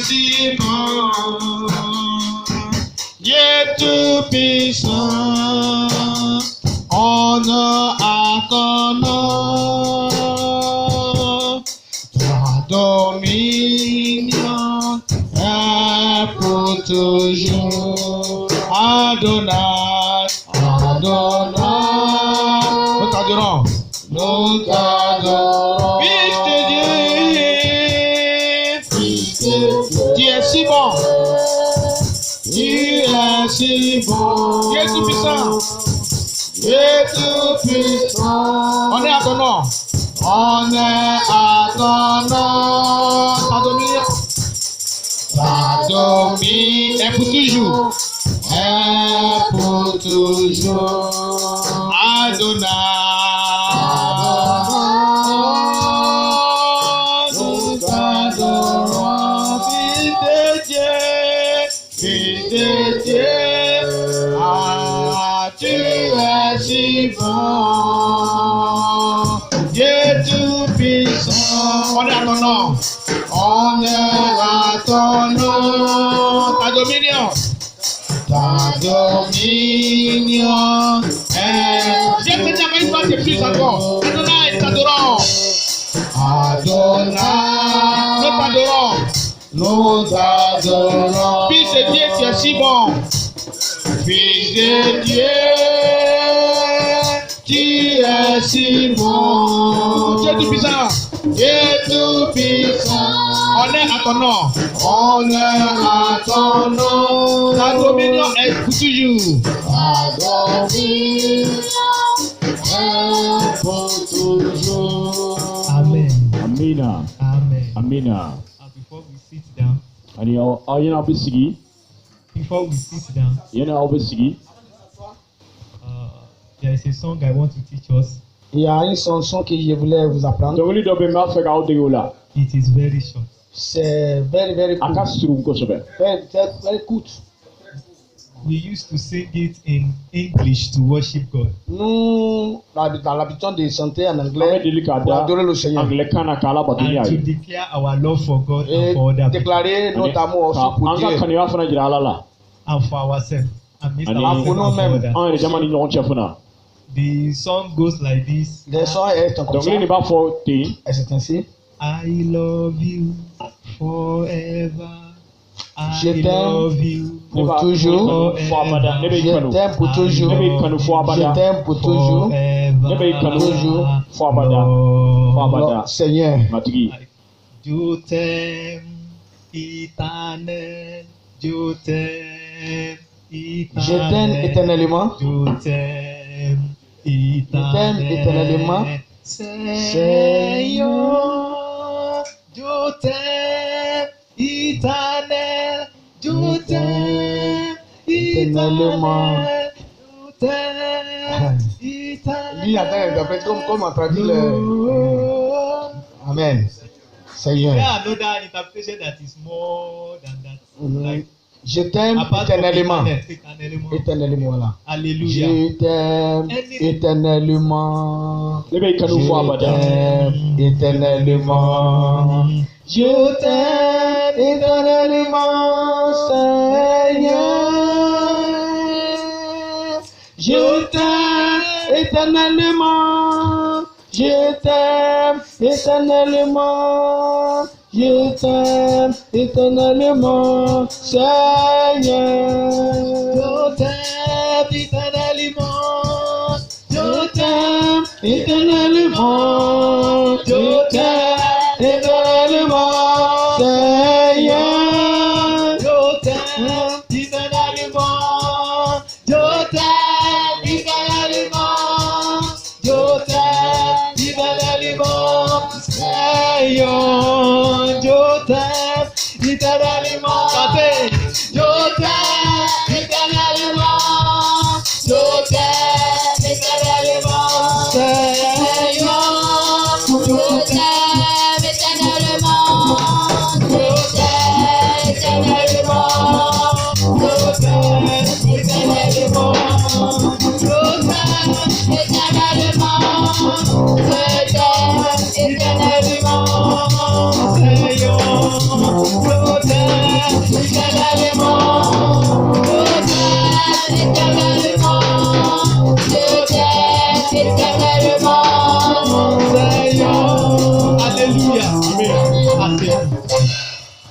si bon. Dieu tout-puissant, honneur à ton nom. Ta dominion est pour toujours. Adonai, Adonai. Nous t'adorons. Nous t'adorons. Fils de Dieu. Tu es si bon. Tu es si bon. Tu es tout puissant. Tu es tout puissant. On est à ton nom. On est à ton nom. Ta dominion. Ta dominion est pour toujours. Est pour toujours. Adonai. Nous t'adorons, Fils de Dieu. Fils de Dieu, ah, tu es si bon. Dieu tout-puissant, on est à ton nom. On est à ton nom. Ta dominion. Ta dominion est... Dieu te dit avec toi, t'es plus encore. Adonai, t'adorons. Adonai, nous t'adorons. Nous t'adorons. Fils de Dieu, tu es si bon. Fils de Dieu, tu es si bon. Dieu tout-puissant. Dieu tout-puissant. On est à ton nom. On est à ton nom. Ta dominion est pour toujours. Ta dominion est pour toujours. Amen. Amina. Amen. Amina. Before we sit down, Ani ayena obisigi. before we sit down, Yena obisigi. there is a song I want to teach us. Il y a une chanson que je voulais vous apprendre. Dongoli dobe ma fe ka odegola. It is very short. C'est very cool. Akasuru kosobe. Very cool. We used to sing it in English to worship God. Nous, dans l'habitude de chanter en anglais pour adorer le Seigneur. Anglikana kala And badunya to yi. declare our love for God Et and for other people. déclarer notre amour aussi pour Anga Dieu. kaniwa fana jira alala. And for ourselves. And Mr. And Ourselves for and for nous-mêmes. others. An jamani ñogon chefuna. The song goes like this. Les sons est comme ça. Dongoli ni ba fo te. Et c'est ainsi. I love you forever. Je I t'aime love you pour toujours. Fo abada. Ne be Je kanu. t'aime pour toujours. Ne be kanu fo Je abada. t'aime pour toujours. Ne be kanu Toujours. fo abada. Fo abada. Lord, Seigneur. Matigi. Je t'aime éternel, je t'aime éternel. Je t'aime éternellement. Je t'aime éternellement. Seigneur, je t'aime éternel, je t'aime éternellement. Je t'aime Lui, attends, comment on traduit le... Amen. Seigneur. There are another interpretation that is more than that. Like, Je t'aime apart from éternellement. éternellement. Éternellement, voilà. Alléluia. Je t'aime éternellement. Ne be kanu fo Je abada. t'aime éternellement. Je t'aime éternellement, Seigneur. Je t'aime éternellement. Je t'aime éternellement. Je t'aime éternellement, Seigneur. Je t'aime éternellement. Je t'aime éternellement. Je t'aime éternellement, Seigneur. Je t'aime éternellement. Je t'aime éternellement. Je t'aime éternellement, Seigneur. Je t'aime éternellement. Je t'aime éternellement. Je t'aime éternellement, Seigneur. Je t'aime éternellement. Je t'aime éternellement. Je t'aime éternellement. Je t'aime éternellement. Je t'aime éternellement. Seigneur, je t'aime.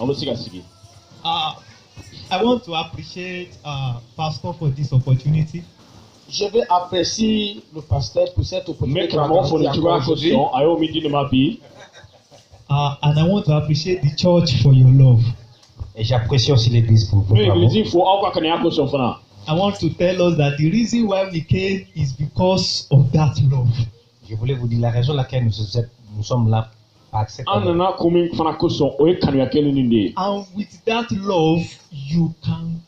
ɔno sika sigi. I want to appreciate Pastor for this opportunity. Je vais apprécier le pasteur pour cette opportunité Mɛ karamɔgɔ fɔ nin cogoya aujourd'hui. kosɔn a y'o min di ne ma bi. And I want to appreciate the church for your love. Et j'apprécie aussi l'église pour votre N'o amour. église fo aw ka kɛnɛya kosɔn fana. I want to tell us that the reason why we came is because of that love. Je voulais vous dire la raison laquelle nous sommes là par cette An amour. nana kun min fana kosɔn o ye kanuya kelen nin de ye. And with that love, you can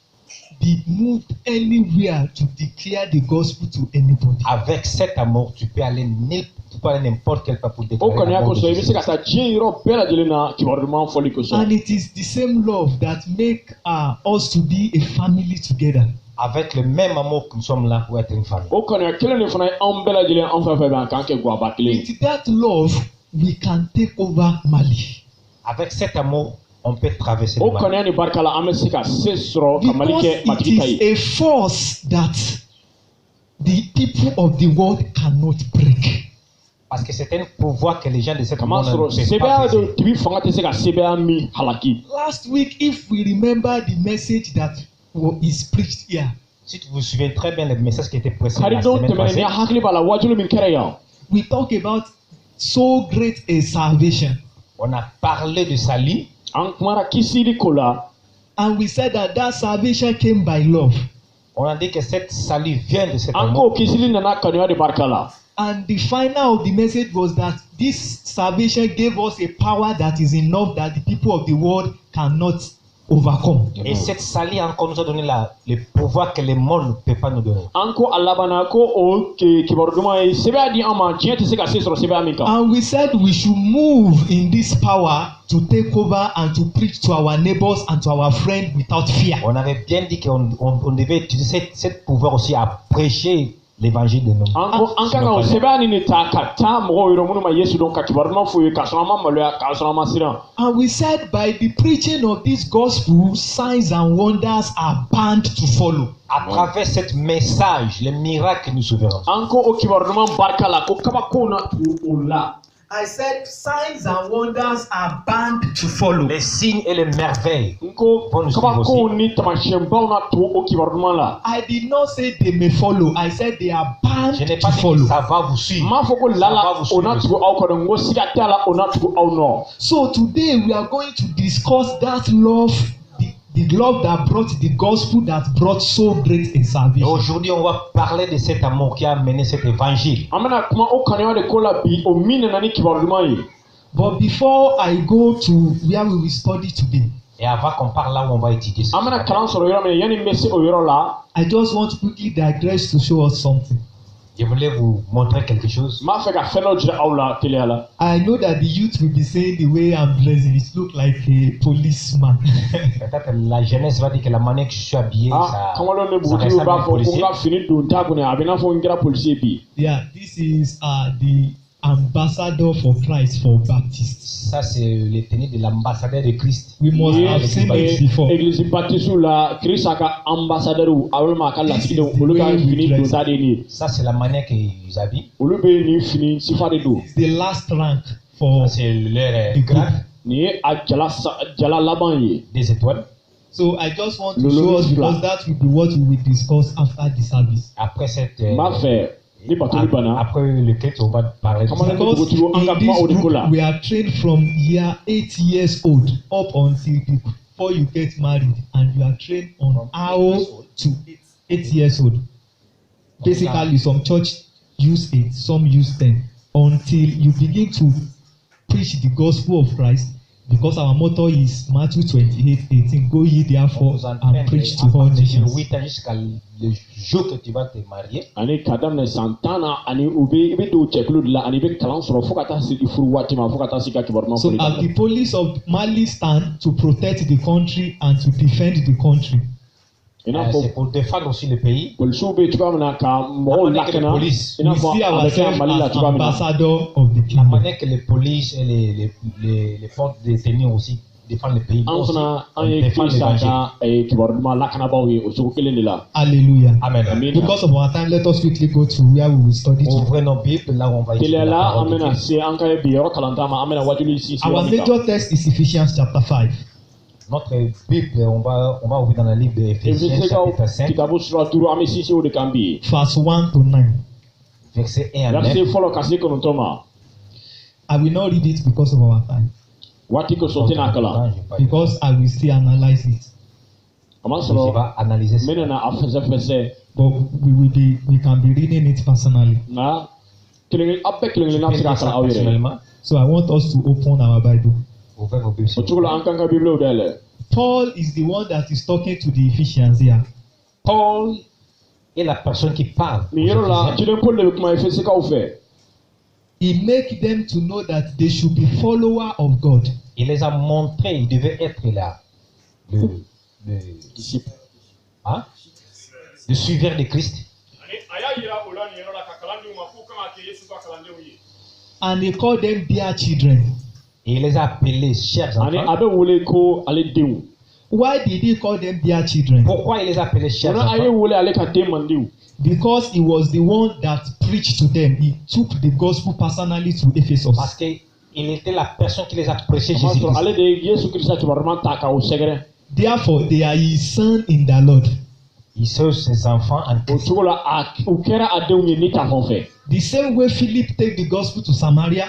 be moved anywhere to declare the gospel to anybody. Avec cet amour, tu peux aller n'importe quel part pour O déclarer kanuya l'amour de kosɔn i bɛ se Jésus. ka taa diɲɛ yɔrɔ bɛɛ lajɛlen na kibaru ɲuman fɔli kosɔn. And it is the same love that make us to be a family together. Avec le même amour que nous sommes là pour être une famille. O kanuya kelen de fana ye anw bɛɛ lajɛlen anw fɛn fɛn bɛ yan k'an kɛ guaba kelen. With that love, we can take over Mali. Avec cet amour, on peut traverser O le Mali. kanuya ni barika la an bɛ se ka se sɔrɔ ka Mali Because kɛ matigi ta it ye. is a force that the people of the world cannot break. Parce que c'est un pouvoir que les gens de cette Kama monde ne sɔrɔ peuvent pas sɛbɛya briser. de tibi fanga tɛ se ka sɛbɛya min halaki. Last week, if we remember the message that is preached here, Si tu vous souviens très bien le message qui était prêché la Kari don semaine tɛmɛnen ni passée, hakili b'a la wajulu min kɛra yan. we talk about so great a salvation. on a parlé de salut. An kumara kisiri ko la. And we said that that salvation came by love. On a dit que cette salut vient de cet An amour. ko kisiri nana kanuya de barika la. And the final of the message was that this salvation gave us a power that is enough that the people of the world cannot overcome. Et cette salut encore nous a donné le pouvoir que le monde ne peut pas nous donner. An ko a labanna ko o kibaru duman ye sɛbɛya di an ma diɲɛ tɛ se ka se sɔrɔ sɛbɛya min kan. And we said we should move in this power to take over and to preach to our neighbors and to our friends without fear. On avait bien dit qu'on devait utiliser cette pouvoir aussi à prêcher l'évangile de nous. An ko an kan ka o sɛbɛya nin de ta ka taa mɔgɔw yɔrɔ minnu ma Yesu dɔn ka kibaru duman f'u ye k'a sɔrɔ an ma maloya k'a sɔrɔ an ma siran. And we said by the preaching of this gospel, signs and wonders are bound to follow. À travers ce message, les miracles nous sauveront. An ko o kibaru duman barika la ko kabakow na tugu o la. I said signs and wonders are bound to follow. Les signes et les merveilles. N ko Bon, nous suivons kabakow aussi. ni taamasiyɛnbaw na tugu o kibaru duman la. I did not say they may follow. I said they are bound Je n'ai to pas dit que follow. ça va vous suivre. N m'a fɔ ko Ça lala va vous o na suivre. tugu aw kɔnɔ n ko siga t'a la o na tugu aw nɔ. So today we are going to discuss that love, the love that brought the gospel that brought so great a Et salvation. aujourd'hui, on va parler de cet amour qui a amené cet évangile. An bɛna kuma o kanuya de ko la bi o min nana ni kibaru duman ye. But before I go to where we will study today, Et avant qu'on parle là où on va étudier ça, An bɛna kalan sɔrɔ yɔrɔ min na yanni n bɛ se o yɔrɔ la. I just want to quickly digress to show us something. je voulais vous montrer quelque chose. N b'a fɛ ka fɛn dɔ jira aw la teliya la. I know that the youth will be saying the way I'm dressing, it look like a policeman. Peut-être la jeunesse va dire que la manière que je suis habillé, Ah, kamalen ne ça bugutigiw ressemble à b'a un fɔ ko n policier. ka fini don t'a kun a bɛ n'a fɔ n kɛra polisi ye bi. Yeah, this is the ambassador for Christ for Baptists. Ça, c'est le tenue de l'ambassadeur de Christ. We must Ni have seen it ye before. église baptiste la Kirisa ka ambassadeur walima a ka lasigidenw olu ka fini don ta de nin ye. Ça, c'est la manière qu'ils habillent. Olu bɛ nin fini sifa de don. It's the last rank for Ça, c'est leur the group. grade Nin ye a jala laban ye. des étoiles. So I just want to Le show us lotus because black. that will be what we will discuss after the service. Après cette... N b'a fɛ ni batoli banna. après le culte, on va parler de Comment ça. on Because Bugutigiw an ka in kuma o de this ko la. group we are trained from year 8 years old up until before you get married, and you are trained on how to 8 years old. Basically, some church use 8, some use 10, until you begin to preach the gospel of Christ. Because our motto is Matthew 28:18. Go ye On therefore vous and entraîne preach to à all partir de nations. 8 ans jusqu'à le jour que tu vas te marier. Ani ka daminɛ san 10 na ani u bɛ i bɛ don cɛkulu de la ani i bɛ kalan sɔrɔ fo ka taa se i furu waati ma fo ka taa se i ka kibaruman So fɔli as the police of Mali stand to protect the country and to defend the country. i n'a C'est fɔ pour défendre aussi le pays. polisiw bɛ cogoya min na ka mɔgɔw Avec les lakana polices. i n'a We fɔ see a bɛ kɛ ourselves Mali la as cogoya min na. ambassador of the La kingdom. manière que les polices et les forces détenues aussi défendre le pays, an aussi, fana on an ye défend Kirista l'évangile. ka kibaru duman lakanabaaw ye o cogo kelen de la. Hallelujah. Amen. Amen. Because of our time, let us quickly go to where we will study to. Ouvrez nos Bibles, là où on va étudier teliya la la an parole de bɛna Dieu. se an ka bi yɔrɔ kalanta ma an bɛna wajuli sinsin Our yɔrɔ min kan. major text is Ephesians chapter 5. Notre Bible, on va ouvrir dans le livre d'Éphésiens, Efesikaw chapitre 5, kitabu sura 5 an bɛ sinsin o de kan bi. Verse 1 to 9. verset 1 à 9. verset fɔlɔ ka se 9 ma. I will not read it because of our time, waati kosɔn tɛna kalan. because I will still analyze it. a ma Je sɔrɔ vais analyser n bɛ ça. nana a fɛsɛfɛsɛ But we can be reading it personally. nka aw bɛɛ kelen kelenna bɛ se ka kalan aw yɛrɛ. Personnellement, So I want us to open our Bible. ouvrez vos Bibles. o cogo la an kan ka bibiliw dayɛlɛ. Paul is the one that is talking to the Ephesians here. Paul est la personne qui parle. aux nin yɔrɔ la Éphésiens. ciden paul de bɛ kuma efesikaw fɛ. He make them to know that they should be follower of God. Il les a montrés, ils devaient être là. Le hein? Le suiveur de Christ. a y'a yira o la nin yɔrɔ la ka kalandenw ma k'u kan ka kɛ yesu ka kalandenw ye. And he called them dear children. Et il les a appelés chers ani enfants. a bɛ wele ko ale denw. Why did he call them dear children? Pourquoi il les a appelés chers munna a ye enfants? wele ale ka den mandenw. Because he was the one that preached to them. He took the gospel personally to Ephesus. Parce qu'il était la personne qui les a prêchés a ma sɔrɔ Jésus-Christ. ale de ye yesu kirisa kibaruman ta k'aw sɛgɛrɛ. Therefore, they are his son in the Lord. Ils sont ses enfants en o Christ. cogo la u kɛra a denw ye ni ta fan fɛ. The same way Philip take the gospel to Samaria,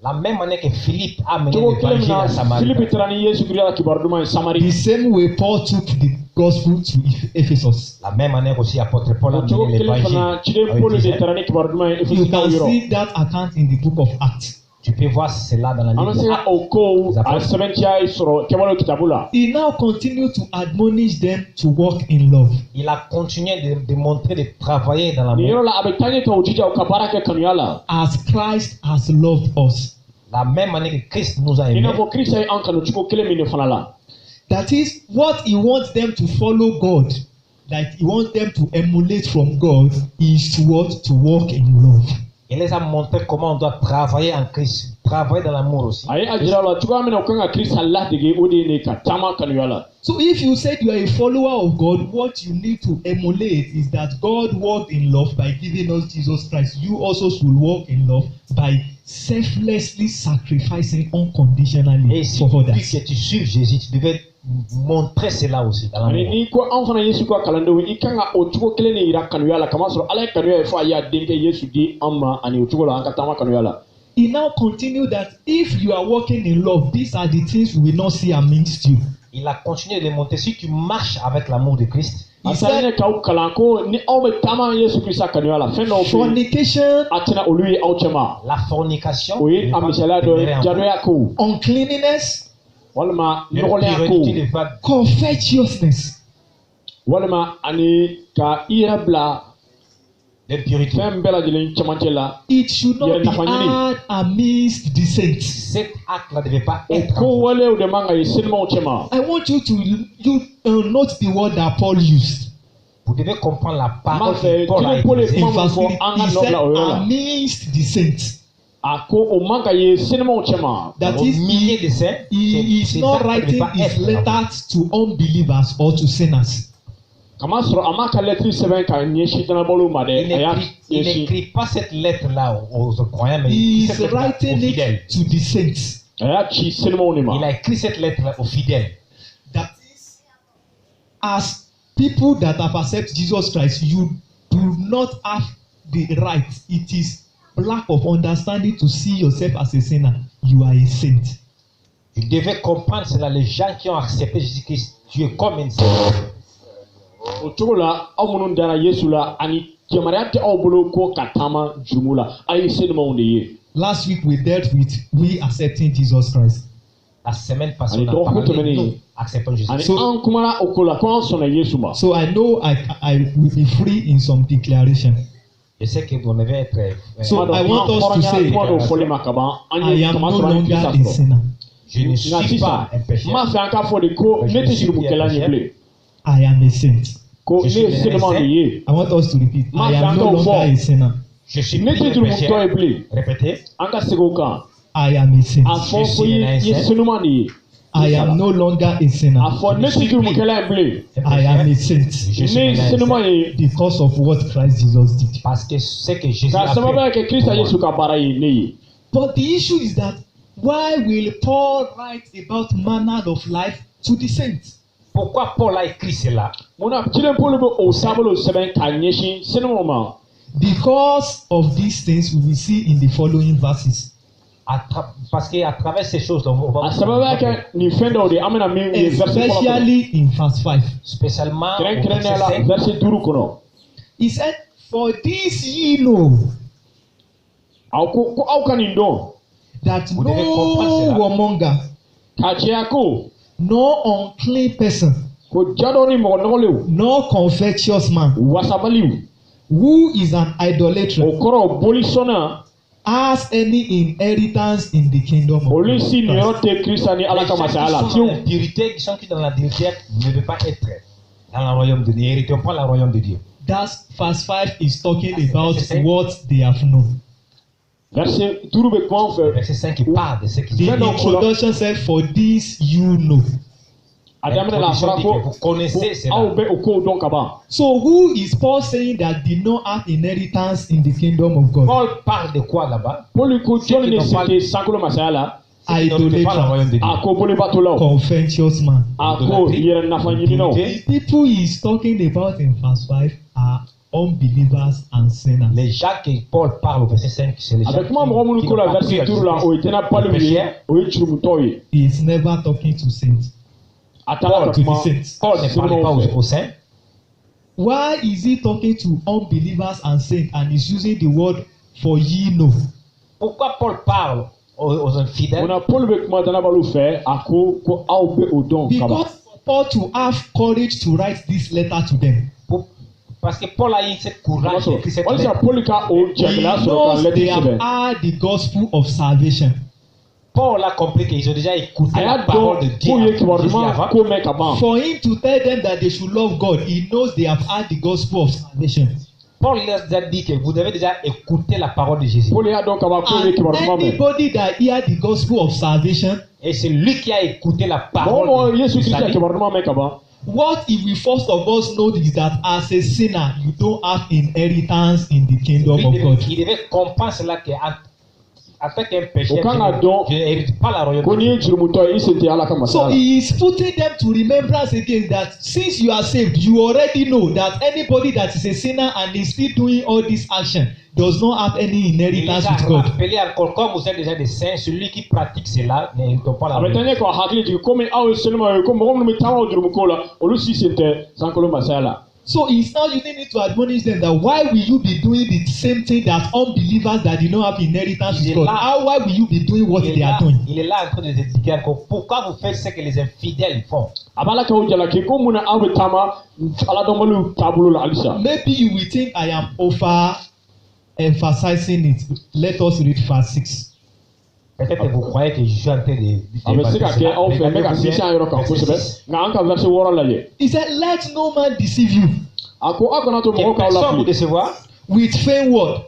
La même manière que Philippe a mené cogo kelen min l'évangile à na Samarie. filipi taara ni yesu kirisa kibaru duman ye the samari. same way Paul took the gospel to Ephesus. La même manière aussi apôtre Paul a o cogo mené kelen fana l'évangile. ciden à paul de Éphésiens. taara ni kibaru duman ye You efesikaw can yɔrɔ. see that account in the book of Acts. Tu peux voir cela dans la an bɛ se Bible. ka o kow a sɛbɛntiya ye sɔrɔ kɛwalew kitabu la. He now continued to admonish them to walk in love. Il a continué de montrer, de travailler dans nin l'amour. yɔrɔ la a bɛ taa ɲɛ ka o jija u ka baara kɛ kanuya la. As Christ has loved us. La même manière que Christ nous a i aimés. n'a fɔ kirisa ye an kanu cogo kelen min de fana la. That is what he wants them to follow God. That he wants them to emulate from God is to what? To walk in love. Il les a montré comment on doit travailler en Christ. Travailler dans l'amour aussi. a ye a jira u la cogoya min na u kan ka kirisa ladege o de ye ne ka taama kanuya la. So if you said you are a follower of God, what you need to emulate is that God walked in love by giving us Jesus Christ. You also should walk in love by selflessly sacrificing unconditionally Et si for depuis others. que tu suives Jésus, tu devais montrer cela aussi dans ani l'amour. n'i ko an fana yesu ka kalandenw i kan ka o cogo kelen de yira kanuya la kamasɔrɔ ala ye kanuya ye fɔ a y'a denkɛ yesu di an ma ani o cogo la an ka taama kanuya la. He now continued that if you are walking in love, these are the things we will not see amidst you. Il a continué de les montrer. Si tu marches avec l'amour de Christ, a He taara said ne k'aw kalan ko ni aw bɛ taama yesu kirisa kanuya la fɛn dɔw bɛ yen fornication, a tɛna olu ye aw cɛ ma. la fornication, o ye a misaliya dɔ ye jadoya ko uncleanness, walima nɔgɔlenya l'immoralité ko de va covetousness. walima ani ka i yɛrɛ bila l'impurité. fɛn bɛɛ lajɛlen cɛmancɛ la. It should not Yeah, be Nathaniel. had amidst the saints. Cet acte-là ne devait pas o être. ko walew de man ka ye selimaw cɛ ma. I want you to note the word that Paul used. Vous devez comprendre la parole Ma fait, que Paul a tu ne peux utilisée. In Comment verse for 3, anger he not said la oyola. amidst the saints. a ko o man ka ye selimaw cɛ ma. That Au is, milieu de saints, he is ces not actes ne writing devaient pas his être. letters to unbelievers or to sinners. kama sɔrɔ a ma ka lɛtiri sɛbɛn ka ɲɛsin danabɔliw ma dɛ a y'a Il ɲɛsin n'écrit pas cette lettre-là aux croyants, mais He il is écrit cette lettre aux writing fidèles. it to the saints. a y'a ci selimaw de Il ma. a écrit cette lettre-là aux fidèles. That is, as people that have accepted Jesus Christ, you do not have the right. It is lack of understanding to see yourself as a sinner. You are a saint. Vous devez comprendre cela. Les gens qui ont accepté Jésus-Christ, tu es comme une sainte. o cogo la aw minnu dara yesu la ani yamaruya tɛ aw bolo ko ka taama jurumu la a ye selimaw de ye. Last week we dealt with we accepting Jesus Christ. La semaine passée, Allez, on a donc, parlé, vous nous acceptons Jésus. ani So- an kumana o ko la ko an sɔnna yesu ma. So I know I will be free in some declaration. Je sais que vous devez être. So Kuma dɔ- I want us to kuma say- kuma dɔ fɔli ma kaban an I ye am kama no sɔrɔ an ye longer kirisa a sɔrɔ. sinner. Je ne nka suis pas sisan un n pécheur. b'a fɛ an k'a fɔ de ko Mais ne je tɛ suis jurumukɛla un ɲɛ pécheur. bilen I am a saint. ko Je ne suis ye un selimaw de saint. ye. I want us to repeat. I am no longer a sinner. Je suis ne plus tɛ un jurumutɔ ye pécheur. bilen Répétez. an ka segin o kan I am a saint. a fɔ Je ko suis i un ye saint. senuman de ye. I am no longer a sinner. afɔ ne si jurumu kɛlɛ bile I am a saint Je suis ne maintenant un sinima saint. ye because of what Christ Jesus did. Parce que ce que Jésus ka a sababu fait. kɛ Kristo Yesu ka baara ye ne ye But the issue is that why will Paul write about manner of life to the saints? Pourquoi Paul a écrit cela? munna cilen Paul bɛ o taabolo sɛbɛn ka ɲɛsin sinimaw ma Because of these things we will see in the following verses. Parce qu'à travers ces choses, on va a sababu kɛ nin fɛn dɔw de an bɛna min ye verset fɔlɔ kɔnɔ Especially in verse 5. spécialement au kɛrɛnkɛrɛnnenya la verset 5, verset 5 kɔnɔ He said, "For this ye know aw ko aw ka nin dɔn that Vous devez comprendre cela. no warmonger, k'a cɛya ko no unclean person, ko jadɔ ni mɔgɔ nɔgɔlenw no covetous man, wasabaliw who is an idolater, o kɔrɔ boli sɔnna has any inheritance in the kingdom of olu si God." niyɔrɔ tɛ Krista ni les Ala gens ka masaya la qui sont dans fiyewu l'impurité, qui sont dans la délicate, ne veulent pas être dans le royaume de Dieu. N'héritons pas le royaume de Dieu. That's verse 5 is talking about what they have known. verset 5 bɛ kuma an Le fɛ verset 5 il parle de ce qui The Then introduction said, "For this you know." a daminɛ la a fɔra ko vous connaissez aw cela. bɛ o kow dɔn ka ban So who is Paul saying that did not have inheritance in the kingdom of God? Paul parle de quoi là-bas? Paul ko jɔnni de Ceux qui n'ont se tɛ sankolo masaya la Ceux qui n'héritent pas le royaume de Dieu. a ko bolibatolaw Covetous man. a ko yɛrɛ nafa ɲininaw The people he is talking about in verse 5 are unbelievers and sinners. Les gens que Paul parle au verset 5, c'est les a gens bɛ kuma mɔgɔ minnu qui ko n'ont la pas cru à verset 5 la o ye tɛna baliw ye Pécheurs. o ye curumutɔw ye He is never talking to saints. a taara ka to the kuma saints. Paul ne parle pas aux saints. Why is he talking to unbelievers and saints and is using the word "for ye know"? Pourquoi Paul parle aux infidèles? munna Paul bɛ kuma danabaliw fɛ a ko aw bɛ o dɔn ka ban Because for Paul to have courage to write this letter to them, Parce que Paul a eu cette courage d'écrire cette walisa lettre. Paul ka o he jagɛlɛya sɔrɔ knows ka they lɛtiri have sɛbɛn had the gospel of salvation. Paul a compris qu'ils ont déjà écouté a la y'a parole de dɔn Dieu k'u ye Jésus kibaruɲuman avant. ko mɛn ka ban For him to tell them that they should love God, he knows they have had the gospel of salvation. Paul leur a dit que vous avez déjà écouté la parole de Jésus. Paul y'a dɔn ka ban k'u ye And kibaruɲuman mɛn anybody that hear the gospel of salvation, Et c'est lui qui a écouté la mɔgɔ parole mɔgɔ de Yesu du Kristo salut. kibaruɲuman mɛn ka ban what if we first of all know is that as a sinner, you don't have inheritance in the kingdom of God. Il devait comprendre cela qu'en tant qu'un pécheur, O kan ka dɔn je n'hérite pas la ko royauté. n'i ye jurumutɔ ye i sen tɛ Ala ka So masaya la he is putting them to remembrance again that since you are saved, you already know that anybody that is a sinner and is still doing all this action does not have any Il les inheritance a with God. rappelé encore, comme vous êtes déjà des saints, celui qui pratique cela n'hérite pas la a bɛ taa royauté. ɲɛ k'aw hakili jigin komi aw ye senima ye ko mɔgɔ minnu bɛ taama o jurumukow la olu si sen tɛ sankolo masaya la So he's now using it to admonish them that why will you be doing the same thing that unbelievers that did not have inheritance with God? Why will you be doing what they are doing? Il est là en train de les expliquer encore pourquoi vous faites ce que les infidèles font. a b'a la k'aw jalaki ko mun na aw bɛ taama aladɔnbaliw taabolo la halisa Maybe you will think I am over emphasizing it. Let us read verse 6. Peut-être que vous croyez que je suis en train de a bɛ se ka kɛ aw fɛ n bɛ ka sinsin a yɔrɔ kan kosɛbɛ nka an ka verset 6 lajɛ He said, "Let no man deceive you a ko aw kana to Que mɔgɔw k'aw personne vous lafili décevoir with vain word.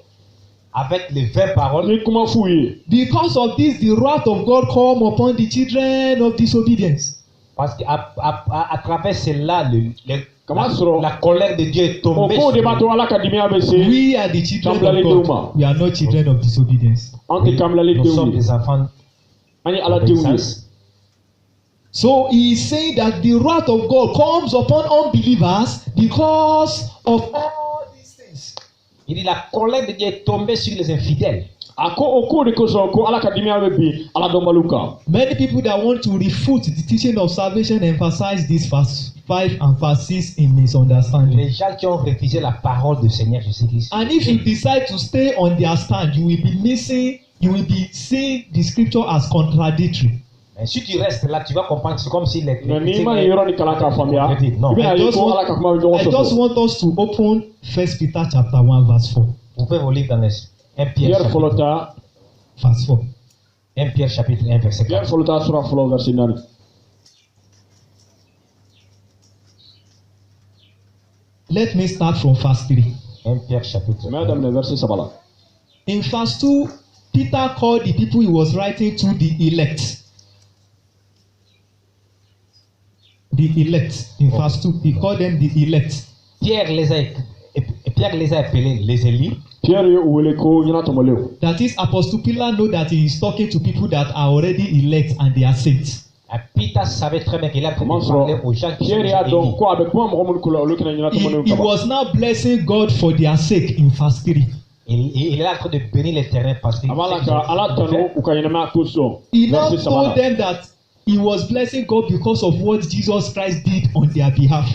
avec les 20 paroles. ni kuma f'u ye Because of this, the wrath of God come upon the children of disobedience." Parce qu'à travers cela, Comment sera- la colère de Dieu est o tombée kow sur de b'a nous. to Ala ka dimiya bɛ se We are the children Kambilali of denw ma. God. We are not children of disobedience. an tɛ kamilali Nous denw sommes ye des enfants an ye Ala denw ye d'obéissance. So he is saying that the wrath of God comes upon unbelievers because of all these things. Il dit la colère de Dieu est tombée sur les infidèles. a ko o kow de kosɔn ko Ala ka dimiya bɛ bin aladɔnbaliw kan Many people that want to refute the teaching of salvation emphasize this verse 5 and verse 6 in misunderstanding. Les gens qui ont refusé la parole du Seigneur Jésus-Christ. And if you decide to stay on their stand, you will be seeing the scripture as contradictory. Mais si tu restes là, tu vas comprendre, c'est comme si les mɛ n'i ma nin yɔrɔ ni kalan k'a faamuya Non, i bɛna I ye just ko Ala ka kuma bɛ I ɲɔgɔn just sɔsɔ want us to open 1 Peter chapter 1 verse 4. vous pouvez vous lire dans les 1 Pierre, Pierre fɔlɔ chapitre, ta 1 Pierre chapitre 1 verset Pierre 4. fɔlɔ ta sura fɔlɔ verset 4 Let me start from verse 3. 1 Pierre chapitre mɛ 1. daminɛ verset 3 la In verse 2, Peter called the people he was writing to the elect. the elect. In verse 2, he called them the elect. Pierre les a appelés les élus. Pierre ye o wele ko ɲɛna tɔmɔlenw. That is, Apostle Peter know that he is talking to people that are already elect and they are saints. Peter savait très bien qu'il a Comment parlé aux gens qui sont Pierre y'a dɔn élus. ko a bɛ kuma mɔgɔ minnu ko la olu kɛnɛ ɲɛna tɔmɔlenw He kama. was now blessing God for their sake in verse 3. Il est en train de bénir les terrains parce que A b'a la ka ala tanu u ka ɲɛnɛmaya ko sɔn. He now Verset told 3 them that he was blessing God because of what Jesus Christ did on their behalf.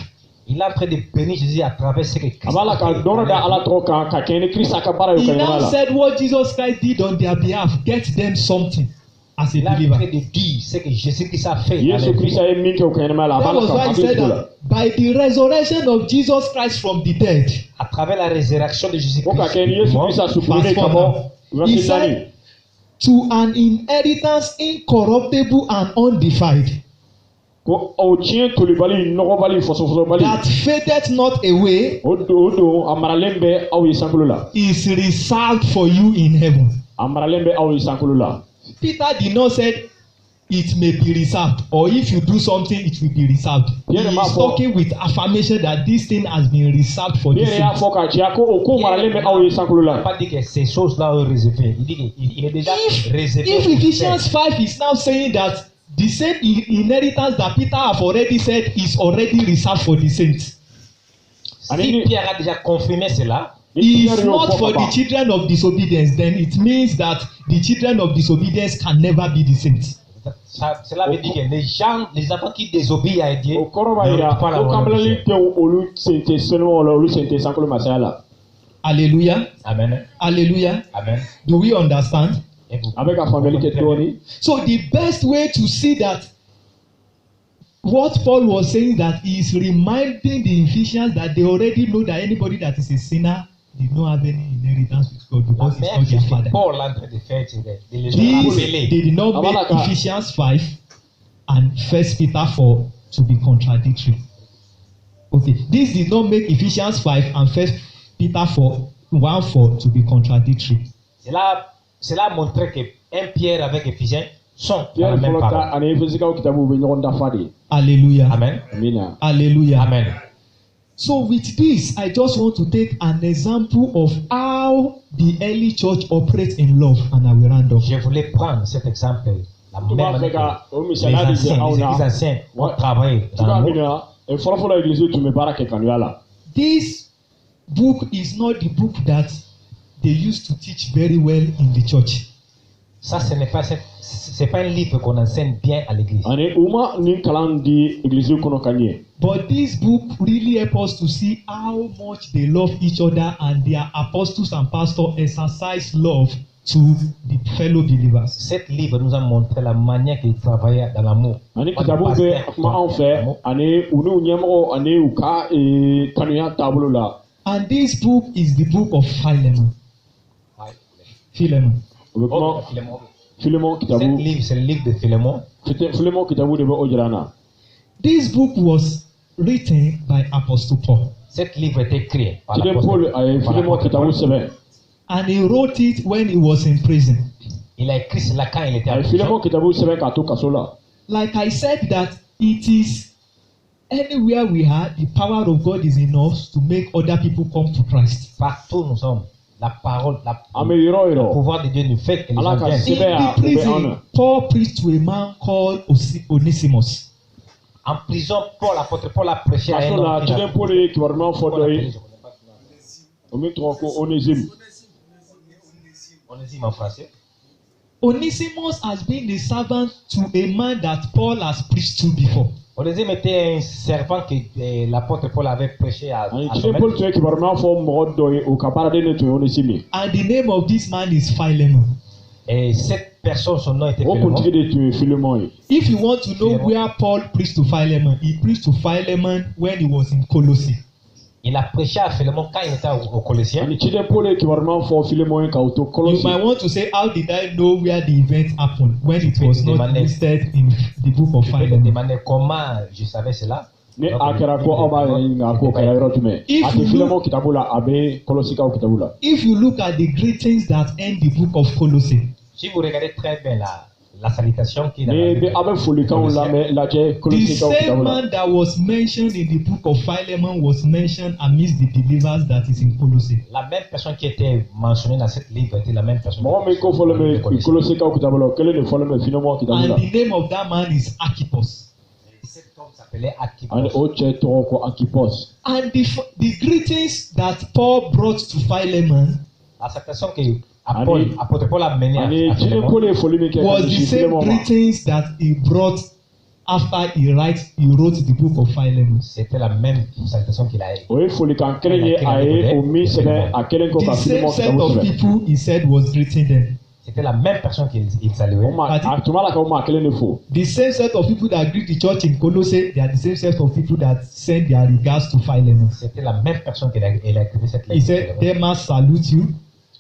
il est en train de bénir Jésus à travers ce que Christ A b'a la ka dɔrɔn da ala tɔgɔ kan ka kɛɲɛ ni Kirista ka baara ye u He ka now ɲɛnɛmaya la. said what Jesus Christ did on their behalf get them something as a Il est en believer. train de dire ce que Jésus Christ a fait dans Yesu les vies. Kirista ye min kɛ u ka ɲɛnɛmaya la a b'a That la was ka why he hakili said to la. that by the resurrection of Jesus Christ from the dead, À travers la résurrection de Jésus Ko ka Christ. kɛ ni Yesu Kirista sufulen Verse ka 4 bɔ now. He verset 4 said, to an inheritance incorruptible and undefiled, ko o tiɲɛ tolibali nɔgɔbali fɔsɔfɔsɔbali that fadeth not away, o don a maralen bɛ aw ye sankolo la is reserved for you in heaven. a maralen bɛ aw ye sankolo la. Peter did not say it may be reserved, or if you do something, it will be reserved. He Pierre m'a is fɔ- talking with affirmation that this thing has been reserved for the Pierre y'a saints. fɔ k'a diya ko o ko maralen bɛ aw ye sankolo Il n'a la. pas dit que ces choses-là sont réservées. Il dit qu'il est déjà réservé. If pour les Ephesians saints. 5 is now saying that the same inheritance that Peter have already said is already reserved for the saints, Si Pierre a déjà confirmé cela, Ni is Pierre y'o not fɔ for ka ban. the children of disobedience, then it means that the children of disobedience can never be the saints. cela veut dire que les enfants qui désobéissent à Dieu O kɔrɔ b'a n'auront yira pas la ko royaume des kanbilali cieux. tɛ olu sen tɛ sɛnɛmaw la olu sen tɛ sankolo masaya la. Hallelujah. Amen. Hallelujah. Amen. Do we understand? Et vous- A bɛ ka faamuyali kɛ dɔɔni. So the best way to see that what Paul was saying, that he is reminding the Ephesians that they already know that anybody that is a sinner did not have any inheritance with God La because it's même not their chose father. que Paul est en train de faire, c'est de les This rappeler. they did not make Abalaka. Ephesians 5 and 1 Peter 4 to be contradictory. Okay, this did not make Ephesians 5 and 1 Peter 1:4 to be contradictory. Cela a montré que 1 Pierre avec Éphésiens sont dans Pierre la même fɔlɔ ta parole. ani efesikaw kitabu bɛ ɲɔgɔn dafa de. Hallelujah. Amen. Amina. Hallelujah. Amen. So with this, I just want to take an example of how the early church operates in love, and I will round up. Je voulais prendre cet exemple. La Tu même b'a fɛ manière ka o que les misaliya de anciens, di aw les na. églises anciennes ont Ouais. travaillé dans Cogoya l'amour. min na fɔlɔfɔlɔ egiliziw tun bɛ baara kɛ kanuya la. This book is not the book that they used to teach very well in the church. Ça, c'est pas un livre qu'on enseigne bien à l'église. Ani u ma nin kalan di egiliziw kɔnɔ ka ɲɛ. But this book really helps us to see how much they love each other, and their apostles and pastors exercise love to the fellow believers. Cet livre nous a montré la manière qu'ils travaillaient dans l'amour. Ani kitabu bɛ kuma anw fɛ ani u n'u ɲɛmɔgɔ ani u ka kanuya taabolo la. And this book is the book of Philemon. Philemon. U bɛ kuma Filemon Cet kitabu. livre, c'est le livre de Philémon. Filemon kitabu de bɛ o jira an na. This book was written by Apostle Paul, Cet livre est écrit par Tiden Paul a ye par Filemon l'apôtre kitabu Paul. sɛbɛn. and he wrote it when he was in prison. Il a écrit cela quand il était A en ye prison. Filemon kitabu sɛbɛn k'a to kaso la. Like I said, that it is anywhere we are, the power of God is in us to make other people come to Christ. Partout nous sommes. La parole, An bɛ yɔrɔ o le yɔrɔ. pouvoir de Dieu nous fait que les Allah gens ka viennent. se- In Sɛbɛn a, the o bɛ anw prison, na. Paul preached to a man called Onesimus. En prison, Paul, l'apôtre Paul a prêché à un Kaso la homme qui Tiden Paul ye kibaruman fɔ dɔ ye o min tɔgɔ ko Onésime. Onésime en français. Onesimus has been a servant to a man that Paul has preached to before. Onésime était un servant que l'apôtre Paul avait prêché à Ani son Tiden Paul maître. tun ye kibaruman fɔ mɔgɔ dɔ ye o ka baaraden de tun ye Onésime ye. And the name of this man is Philemon. Et cette personne, son nom était O Philémon. kuntigi de tun ye Filemon ye. If you want to know Philemon. where Paul preached to Philemon, he preached to Philemon when he was in Colossae. Il a prêché à Philémon quand il était au Colossiens. Ani Tiden Paul ye kibaruman fɔ Filemon ye k'aw to You Kɔlɔsi. might want to say, how did I know where the event happened when it was not listed in the book of Je peux te Philemon? demander comment je savais cela. Ni a kɛra ko aw b'a yɛrɛ ɲininka k'o kɛra yɔrɔ jumɛn. If A tɛ you Filemon kitabu la a bɛ Kɔlɔsikaw kitabu la. If you look at the greetings that end the book of Colossae, Si vous regardez très bien la salutation qui est dans ne la be Bible. abe foli kan la me la je The Colossiens ka same kitabu la. man that was mentioned in the book of Philemon was mentioned amidst the believers that is in Colossae. La même personne qui était mentionnée dans cette livre était la même personne. Mɔgɔ min ko fɔlɔ me Colossiens ka kitabu la kelen de fɔlɔ me Philemon kitabu And la. the name of that man is Archippus. Cet homme s'appelait Ani Archippus. o cɛ tɔgɔ ko Archippus. And the greetings that Paul brought to Philemon La salutation que apôtre Paul a menée Ani à jine Philémon ko le foli min kɛ was ka the ɲɛsin same Philemon ma. greetings that he brought after he wrote the book of Philemon. c'était la même salutation qu'il a eue. O ye foli kan kelen ye a ye o min sɛbɛn a kelen ko ka The same Philemon set kitabu of sɛbɛn. people he said was greeting them. C'était la même personne qu'il saluait. O ma a tuma la ka o ma kelen de fo. The same set of people that greet the church in Colossae, they are the same set of people that send their regards to Philemon. C'était la même personne qui a écrit cette He lettre. said, Demas salute you.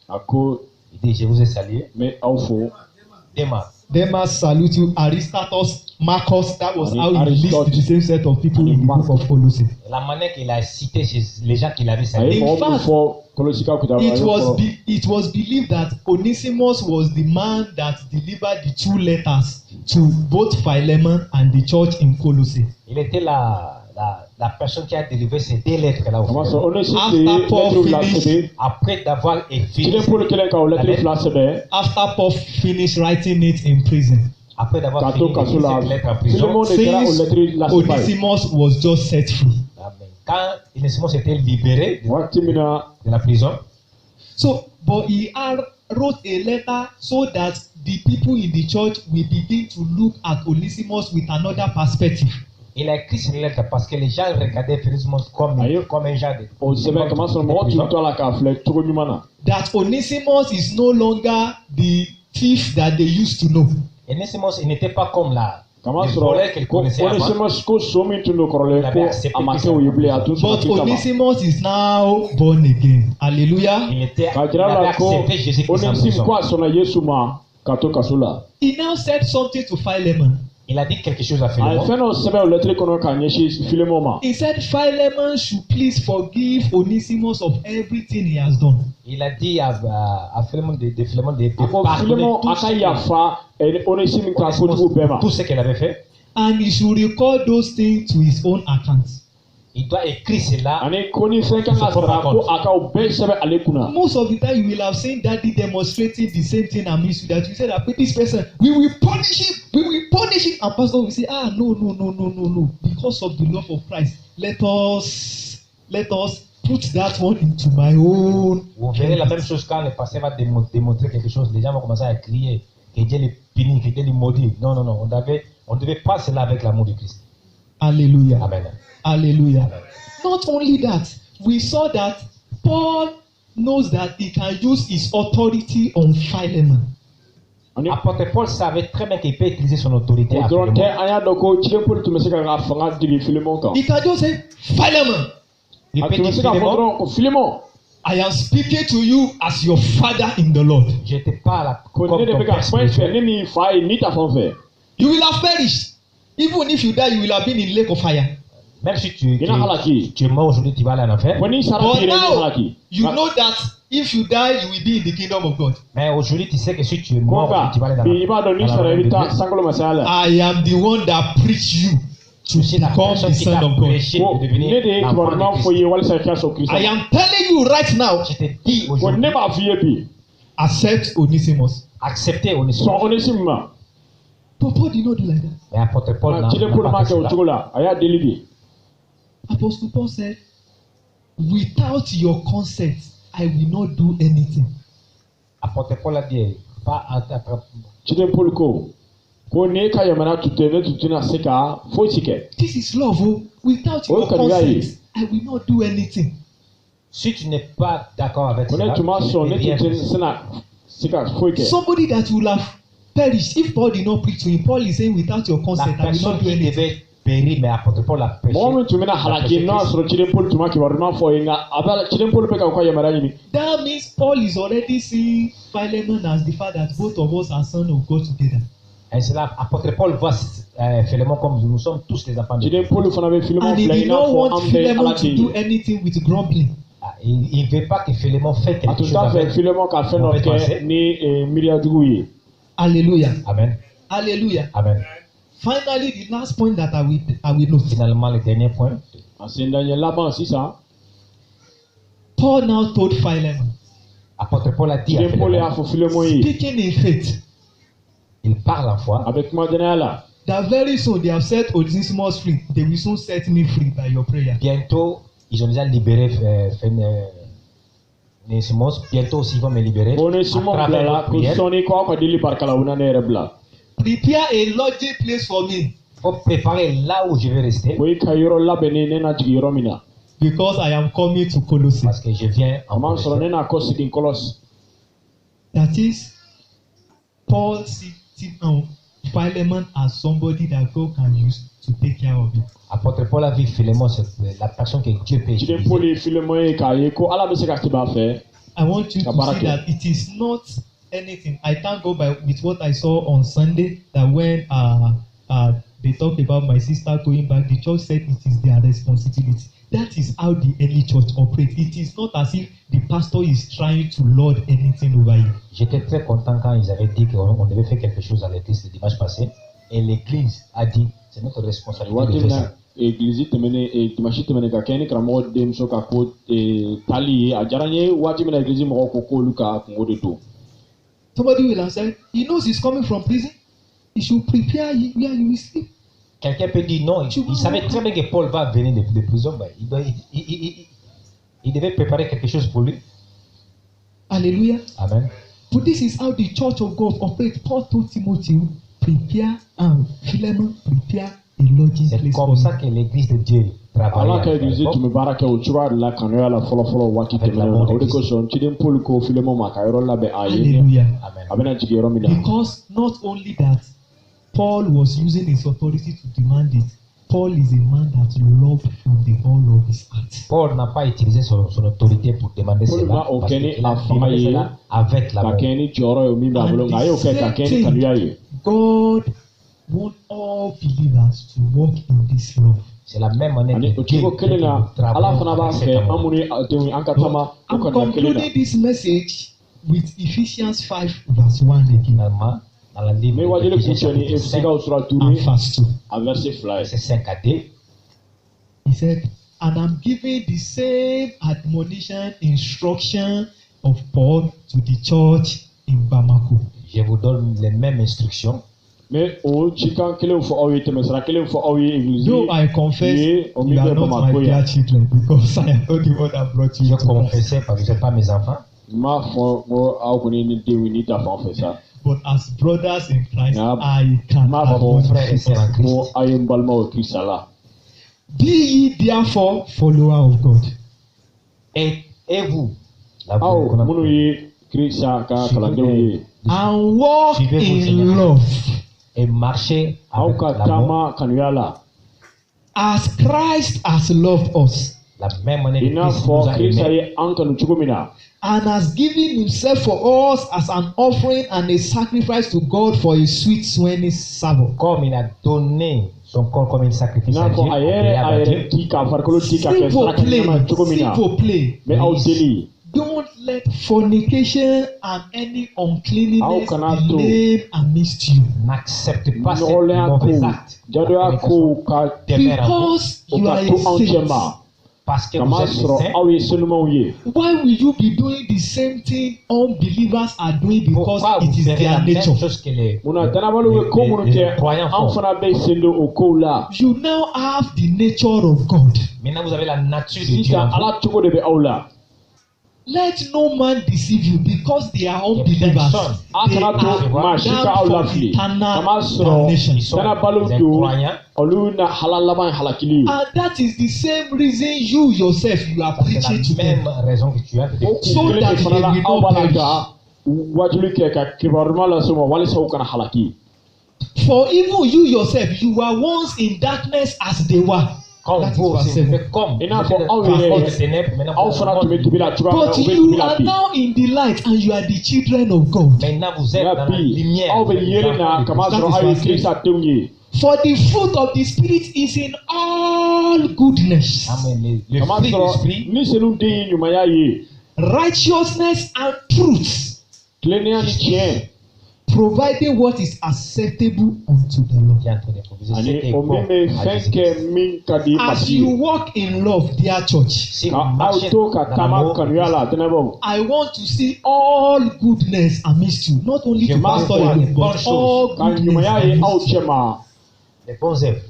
A ko Il dit, je vous ai salué. me aw fo. Demas. Demas salute you. Aristarchus, Marcus, that was And how he listed Aristarchus. the same set of people in the book of Colossae. La manière qu'il a cité les gens qu'il avait A ye salués. In mɔgɔ min fact, fɔ Colossiens ka kitabu la a It ye was, fɔlɔ. it was believed that Onesimus was the man that delivered the two letters to both Philemon and the church in Colossae. Il était la personne qui a délivré ces deux lettres-là au Kama Philémon. sɔrɔ Onésime After de ye Paul lettre fila finished- sɛbɛn. Après d'avoir fini, Jine Paul kelen ka o lettre fila sɛbɛn. After Paul finished writing it in prison, après d'avoir Ka fini to kaso la cette lettre en prison, Philemon de kɛra o since lettre la sɛbɛn. Onesimus was just set free. amen. Quand Onésime s'était libéré Waati min na de la prison, So, but he wrote a letter so that the people in the church will begin to look at Onesimus with another perspective. il a écrit cette lettre parce que les gens regardaient Onésime comme Aïe. un genre de o sɛbɛn kama sɔrɔ mɔgɔ tun tɔ la k'a filɛ cogo ɲuman na. That Onesimus is no longer the thief that they used to know. Onésime, il n'était pas comme Kama le voleur sɔrɔ qu'il ko connaissait avant. Onésime ko so min tun don kɔrɔlen ko a ma kɛ o ye bilen a tun sɔrɔ But Kristo ma. Onesimus is now born again. Hallelujah. Il K'a avait jira la ko accepté Jésus-Christ en Onésime prison. ko a sɔnna Yesu ma ka to kaso la. He now said something to Philemon. Il a dit quelque chose à A ye Philémon. fɛn dɔ sɛbɛn o lettre kɔnɔ k'a ɲɛsin Philemon ma. He said Philemon should please forgive Onesimus of everything he has done. Il a dit à Philémon de Philémon de A ko pardonner Philemon a ka yafa Onésime ka kojugu bɛɛ ma. tout ce qu'il avait fait. And he should record those things to his own account. Il doit écrire cela. Ani ko ni fɛn kan ka sara ko a ka o bɛɛ sɛbɛn ale kunna. Most of the time you will have seen daddy demonstrating the same thing amidst you, that you say that this person, we will punish him, and pastor will say, no, because of the love of Christ, let us put that one into my own. Vous verrez la même chose quand le pasteur va démontrer quelque chose. Les gens vont commencer à crier que Dieu les punit, que Dieu les maudit. Non, on devait pas cela avec l'amour du Christ. Hallelujah. Amen. Hallelujah. Amen. Not only that, we saw that Paul knows that he can use his authority on Philemon. Ani Apôtre Paul savait très bien qu'il peut utiliser son autorité o à dɔrɔn tɛ Philémon. an y'a dɔn ko Jine Paul tun bɛ se ka fanga digi Philemon kan. He can just say, Philemon, Il A peut tun bɛ dire se k'a fɔ Philémon, dɔrɔn ko Philemon. I am speaking to you as your father in the Lord. je te parle Ko comme ne de ton bɛ ka père fɛn fɛ spirituel. ne ni fa ye ni ta fɛn fɛ. You will have perished. Even if you die, you will have been in lake of fire. Même si tu Ina halaki. es mort aujourd'hui, tu vas aller en enfer. Ko ni sara But tigi ni now, halaki. you know that if you die, you will be in the kingdom of God. Mais aujourd'hui, tu sais que si tu es Ko mort, nka tu vas aller dans bi i b'a dɔn ni dans sara i royaume bɛ de taa Dieu. sankolo masaya la. I am the one that preach you to C'est la become personne the qui son t'a of God. prêché Ko de ne devenir de ye l'enfant kibaruman de fɔ i Christ. ye walasa i ka sɔn Kristo I ma. am telling you right now, Je te dis Ko aujourd'hui, ne b'a f'i ye bi accept Onesimus. acceptez Onésime. sɔn Onésime ma. But Paul did not do like that. Mais apôtre Paul n'a Jine Paul n'a ma pas fait kɛ o cela. cogo la a y'a deli de. Apostle Paul said, without your consent, I will not do anything. Apôtre Paul a dit, pas Jine Paul ko n'e ka yamana tun tɛ ne tun tɛna se ka foyi si kɛ. This is love. Oh. Without your Oh, can you hear consent, I will not do anything. si tu n'es pas d'accord avec Ko ne cela, tun ma tu sɔn ne ne peux tun rien tɛ faire. se na se ka foyi kɛ. Somebody that will have perished if Paul did not preach to him. Paul is saying, without your La consent, I will personne not do qui anything. devait périr, mais apôtre Paul a péché. Mɔgɔ min tun bɛna halaki n'a y'a sɔrɔ Jine Paul tun ma kibaruman fɔ ye nka a bɛ Jine Paul bɛ ka u ka yamaruya ɲini. That means Paul is already seeing Philemon as the fact that both of us are sons of God together. Et cela, apôtre Paul voit Philémon comme nous sommes tous les enfants de Dieu. Jine Paul fana bɛ Philemon And he filɛ i did n'a not fɔ want an bɛ Philemon ala to den do ye. anything with grumbling. Ah, il ne veut pas que Philémon fasse A quelque tun chose t'a fɛ avec. Philemon ka fɛn dɔ Mauvais kɛ pensée. ni miiriya jugu ye. Hallelujah. Amen. Hallelujah. Amen. Finally, the last point that I will note. Finalement, le dernier point. Asen Daniel là-bas sisan. Paul now told Philemon, Apôtre Paul a dit à Iden Paul ya Philémon, fo Philémon yi. speaking in faith, il parle en foi. Avec moi dana là. that very soon they have set Onesimus free. They will soon set me free by your prayer. Bientôt, ils ont déjà libéré Onesimus. Bientôt aussi, ils vont me libérer. Onesimus à bla travers la votre ko prière. soni ko ko dili barkala una ne rebla. Prepare a lodging place for me, Il faut préparer là où je vais rester. Ko ka yoro labene ne na jigi yoro mina. because I am coming to Colossae. Parce que je viens en Aman soro ne Colosse. na ko sigin kolos. That is, Paul sees Philemon as somebody that God can use to take care of him. Apôtre Paul a vu Philémon, c'est la personne que Dieu peut Iden utiliser. Paul yi Philémon yi ka yi ko ala be se ka ti ba fe. I want you to Kabarake. see that it is not anything. I can't go by with what I saw on Sunday that when they talk about my sister going back, the church said it is their responsibility. That is how the early church operates. It is not as if the pastor is trying to lord anything over you. J'étais très content quand ils avaient dit qu'on devait faire quelque chose à l'église le dimanche passé. Et l'église a dit, c'est notre responsabilité Wati de faire na ça. eglise temene dimashi temene ka keni kramo dem so ka ko tali a jaranye wati na eglise mo ko ko luka ko de to. Somebody will answer, he knows he's coming from prison. He should prepare where you will sleep. Quelqu'un peut dire non, il savait très bien que Paul va venir de prison. Ben, il devait préparer quelque chose pour lui. Hallelujah. Amen. But this is how the church of God operates. Paul told Timothy, prepare Philemon, prepare a lodging C'est place for comme me. ça que l'église de Dieu Ala travaille. ka à eglise l'époque. tu me baraka o chura la kanu ya la folo wati Avec la temene bonne o de ko église. so Iden Paul ko Philémon ma ka yoro labe aye. Hallelujah. Amen. Abena jigi yoro mina. Because not only that, Paul was using his authority to demand it. Paul is a man that loved from the whole of his heart. Paul n'a pas utilisé son autorité pour demander Paul cela. n'a Parce aucun qu'il a affaire demandé à cela avec la Ka bonne. keni joro yo mi ba bolo And ngaye o the ke ka same keni kanu ya thing, ye. God wants all believers to walk in this love. C'est la même année Ani que o Dieu tiko kele na ala fana ba fe amuni dewi ankatama o I'm ka kele na. concluding this message with Ephesians 5 verse 1 again Finalement, dans la livre Me wajele d'Éphésiens kucheni chapitre 5, efsika usura and turi verse 2. a verset fly. verset 5 à 2. He said, and I'm giving the same admonition, instruction of Paul to the church in Bamako. Je vous donne les mêmes instructions. Me o chika kele fo awi temesra kele fo awi eglise. Though I confess Ye, o mi you are be not my Bamako ya. dear children because I am not the one that brought you Je to Christ. confessais parce que vous n'êtes pas mes enfants. Ma fo mo au kuni ni dewi ni ta fa fe sa. But as brothers in Christ, Yeah. I can Ma admonish frère et sœur en you. Christ. Mo ayem balma o krisala. Be ye therefore follower of God. Et vous, la Aw qu'on a- munu ye krisa ka Suivez- kala dewi. And walk Suivez vos in Seigneurs. love et marcher Au avec ka l'amour. tama kanu ya la. as Christ has loved us La même année que Ina Christ fo nous a krisa aimés. ye anka nu chukumina. and has given himself for us as an offering and a sacrifice to God for a sweet smelling savour. Comme il a donné son corps comme un sacrifice à Ina Dieu, fo ayere agréable à Dieu. tika farkolo tika ke S'il vous sara plaît, kanama chukumina. s'il vous plaît, Me au deli. don't let fornication and any uncleanness How can I be do? named amidst you. N'accepte pas ces Nole mauvais ako. actes. Jado La ako ka demeure en vous. Because you are Okato a saint. anchema. Parce que vous Kama êtes soro saints. awe senuma uye. Why will you be doing the same thing unbelievers are doing because Pourquoi it vous is ferez la their même nature? chose que les Muna tana balu ko munu ke croyants font? anfana be sendo okola. You now have the nature of God. Maintenant, vous avez la nature de Dieu Sisa en vous. ala choko de be aula. Let no man deceive you because they are Les unbelievers. personnes They Akana to are ma shika down aula for fli. eternal Kama soro damnation. Ils sont tana balu des do incroyants. olu na halal laban halakili. And that is the same reason you yourself you are C'est preaching to la them. même raison que tu as de So Kele that ke fana la they will not awala wajulu ke ka kibaruma la soma wali sa ukana halaki. For even you yourself, you were once in darkness as they were. Comme That is vous verse aussi, vous 7. êtes comme Et non, vous êtes faut dans enlever- le monde des ténèbres, maintenant Aw vous fana êtes to dans be le tibila chuba But ube you tibila are pi. now in the light and you are the children of God. Maintenant vous êtes dans la Yapi lumière. aw vous be êtes des yele na enfants de kama Dieu. soro That is awe verse krista teunye. For the fruit of the Spirit is in all goodness, Amen. Le Kama fruit de soro l'esprit, ni senu den nyuma ya ye. righteousness, and truth, Tilenia ni chien. providing what is acceptable unto the Lord. Qui est en train d'improviser. Ani C'est bon omeme à Jésus-Christ. fenke min kadi As you pasi. walk in love, dear church, Si vous Ka marchez auto ka dans tama l'amour, kanuya la tenebo. I want to see all goodness amidst you, not only Je to veux pastor voir alone, les bonnes but choses. all Ka goodness nyumaya ye au amidst you. chema. les bons œuvres,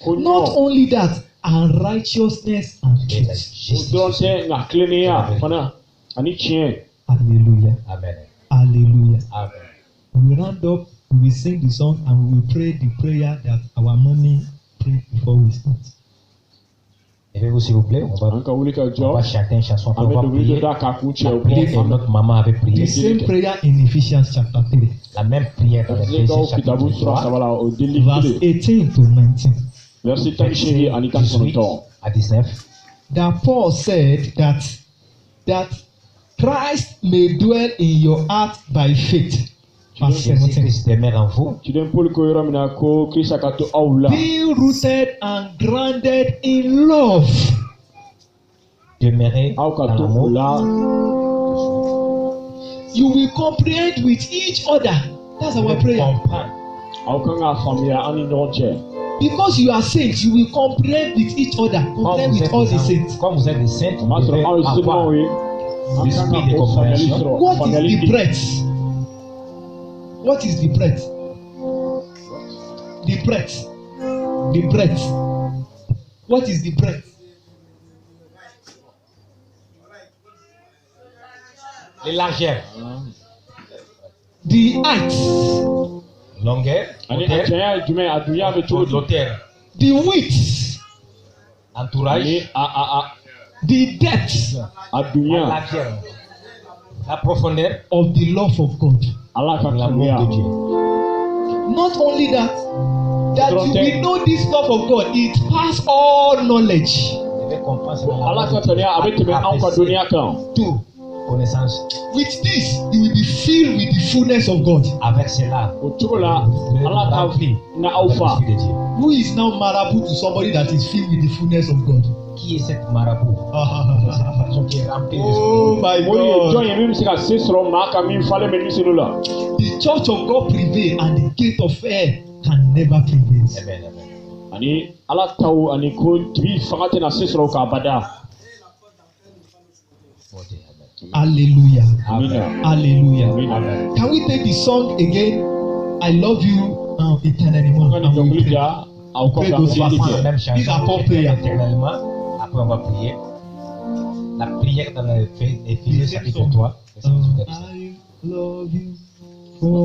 Not Kunyo. only that, and righteousness and et la truth. justice. Udonte na klenia fana. Ani chien. Hallelujah. Amen. Hallelujah. Amen. We round up, we will sing the song, and we will pray the prayer that our mommy prayed before we start. Levez-vous s'il vous plaît, on va Anka wuli ka On jo. va chanter une chanson, on Ame va do wuli prier da ka kunche la o prière que notre maman avait The priée, same prayer in Ephesians chapter 3, la même prière dans Zeka Ephésiens o chapitre kitabu sura 3, sabala o deli verse kile. 18 to 19. Verset tani shiri ani kan 18 konoto. à 19. That Paul said that Christ may dwell in your heart by faith. Verse 17. Jésus-Christ demeure en vous, Chidem poli ko yoro mina ko Krista ka to awla. Being rooted and grounded in love. demeurez Au ka dans to l'amour. la. You will comprehend with each other. That's our prayer. Comprendre. Au kan ga famia ani nyoche. Because you are saints, you will comprehend with each other. Quand Comprehend vous with êtes all the des saints. quand vous êtes des saints, vous Masro devez au simo avoir we. l'esprit de compréhension. What is the breadth? What is the breadth? The breadth. The breadth. What is the breadth? Les largeurs, The height. longueur, Ani hauteur, achaya jume adunya be chulo. hauteur, The width. Ani entourage, The depth la adunya. largeur, la profondeur, of the love of God. Allah ka l'amour de kanuya. Dieu. Not only that, that you will know this love of God, it pass all knowledge. Vous devez comprendre ce que Allah ka l'amour de kanuya abe teme an ka Dieu dunya kan. Two. connaissance. With this, you will be filled with the fullness of God. Avec cela, O chulo la Allah ka rempli na avec aufa. l'esprit de Dieu. Who is now marabout to somebody that is filled with the fullness of God? Qui est cette marabout? Cette personne qui est remplie de Oh l'esprit. my Mo ye God. join ye mi se ka se soro ma ka mi fale me ni se la. The church of God prevail and the gate of hell can never prevail. Amen, amen. Ani Allah taw ani ko tibi fangate na se soro ka bada. Bon Dieu, amen. Hallelujah. Amina. Hallelujah. Amen. Can we take the song again? I love you eternally. Ngani And we jongli pray. ja au ko Pray ka those On va verses. prendre la même These are chanson. four Je prie prayers. éternellement. Après, on va prier. La prière dans Ephésiens chapitre 3. I love you.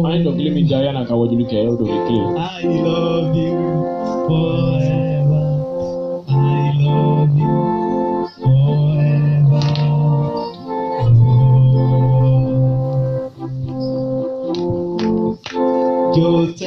Ai jongli mi ja yana ka wajuli ke o do ke. I love you forever. I love you forever. Lord. Yo te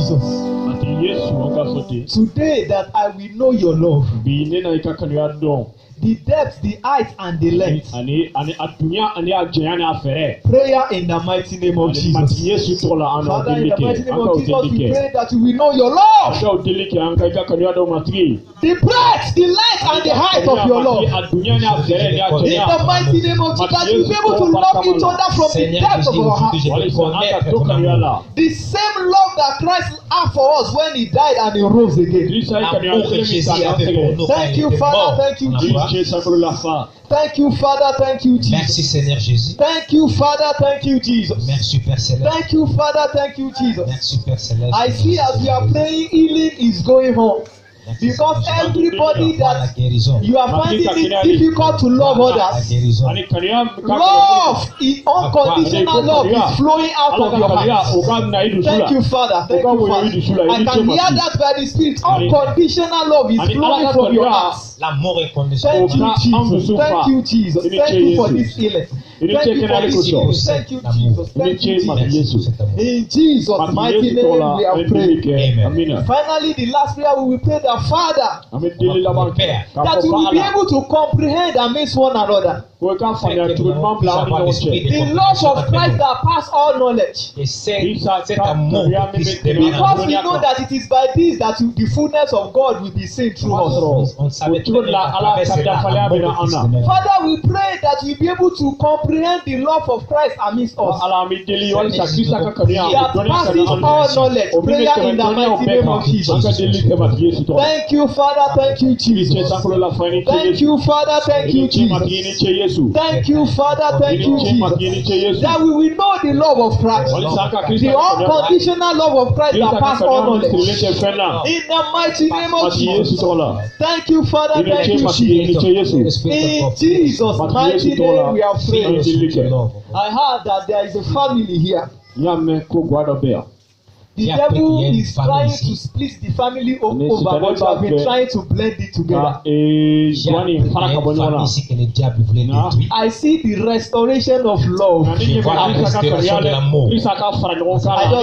Jesus, Ati Yesu onka sote. today that I will know your love, Bi ne na ika kanu ya don. the depth, the height, and the length. Ani adunya ani ajenya ni afere. Prayer in the mighty name of Ani mati Jesus. Yesu tola ana Father, in the mighty odelike. name Anka of Jesus, we odelike. pray that we will know your love, Anka odelike anka ika kanu ya don matri. the breadth, the length, and the height of your love. Adunya ni afere ni In ajenya. the mighty name of Jesus, that we will be able to love each other from the Seigneur, depth of our heart. je vais connaître ton amour. The same love that Christ had for us when he died and he rose again. L'amour que Jésus avait pour nous quand Thank il you, était Father. mort. Thank you, en Jesus. croix. Thank you, Father. Thank you, Jesus. Merci Seigneur Jésus. Thank you, Father. Thank you, Jesus. Merci Père Céleste. Thank you, Father. Thank you, Jesus. Merci Père Céleste. I see as we are praying, healing is going on. Because everybody La that guérison. you are finding it difficult to love La others, guérison. love, unconditional love is flowing out of your heart. Thank you, Father. Thank you, Father. I can hear that by the Spirit. Unconditional love is flowing from your heart. L'amour inconditionnel. Thank you, Jesus. Thank you, Jesus. Thank you for this healing. Thank you for this healing. Thank you, Jesus. Thank you, Jesus. In Jesus' mighty name we are praying. Amen. Finally, the last prayer we will pray that Father, Père, that we will be able to comprehend amidst one another. The love of Christ that pass all knowledge. et cet amour qui puisse Because we démarrer. know that it is by this that the fullness of God will be seen through us. On savait très bien qu'à travers cela, l'amour qui puisse démarrer. Father, we pray that we be able to comprehend the love of Christ amidst us. That passes all knowledge. Prayer in the mighty name of Jesus. Thank you, Father. Thank you, Jesus. Thank you, Father. Thank you, Jesus. Thank you, Father. Thank you, Jesus. That we will know the love of Christ. The unconditional love of Christ that passes all knowledge. In the mighty name of Jesus. Thank you, Father. Thank you, Jesus. In Jesus' mighty name we are praying. I heard that there is a family here. The devil is trying to split the family over, but you have been trying to blend it together. I see the restoration of love. I just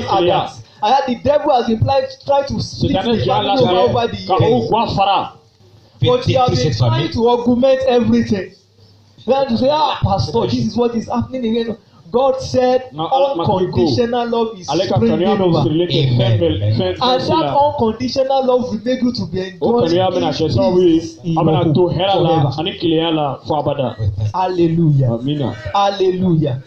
had that. I had the devil has been trying to split the family over the years. But you have been trying to augment everything. Then to say, Pastor, this is what is happening again. God said unconditional love is springing over. And that unconditional love will make you to be enjoyed forever. Hallelujah. Hallelujah.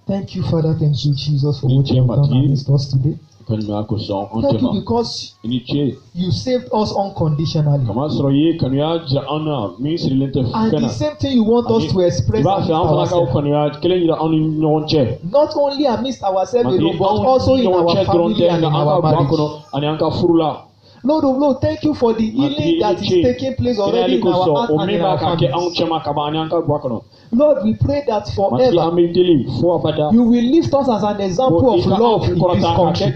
Thank you, Father. Thank you, Jesus, for what you have done amidst us today. Thank you because you saved us unconditionally. And the same thing you want us to express amidst ourselves. Not only amidst ourselves alone, but also in our family and in our marriage. Lord of Lord, thank you for the healing that is taking place already in our heart and in our families. Lord, we pray that forever you will lift us as an example of love in this country.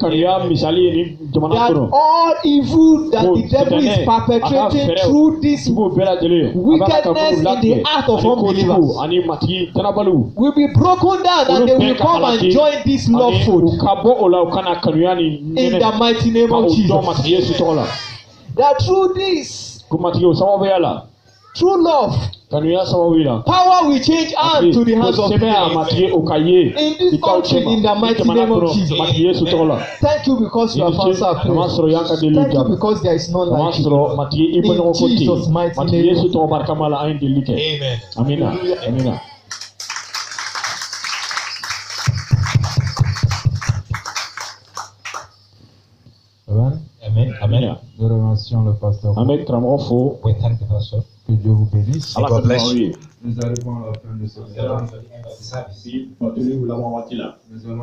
That all evil that the devil is perpetrating through this wickedness in the heart of unbelievers will be broken down and they will come and join this love fold. In the mighty name of Jesus. That through this, true love, power will change hand to the hands of people. In this country, in the mighty name of Jesus. Thank you because you have answered our prayer. Thank you because there is none like you. In Jesus' mighty name. Amen. Amen. Amen. Nous remercions le pasteur. We thank the pastor. Que Dieu vous bénisse. God bless you. Nous arrivons à la fin de ce service. Nous allons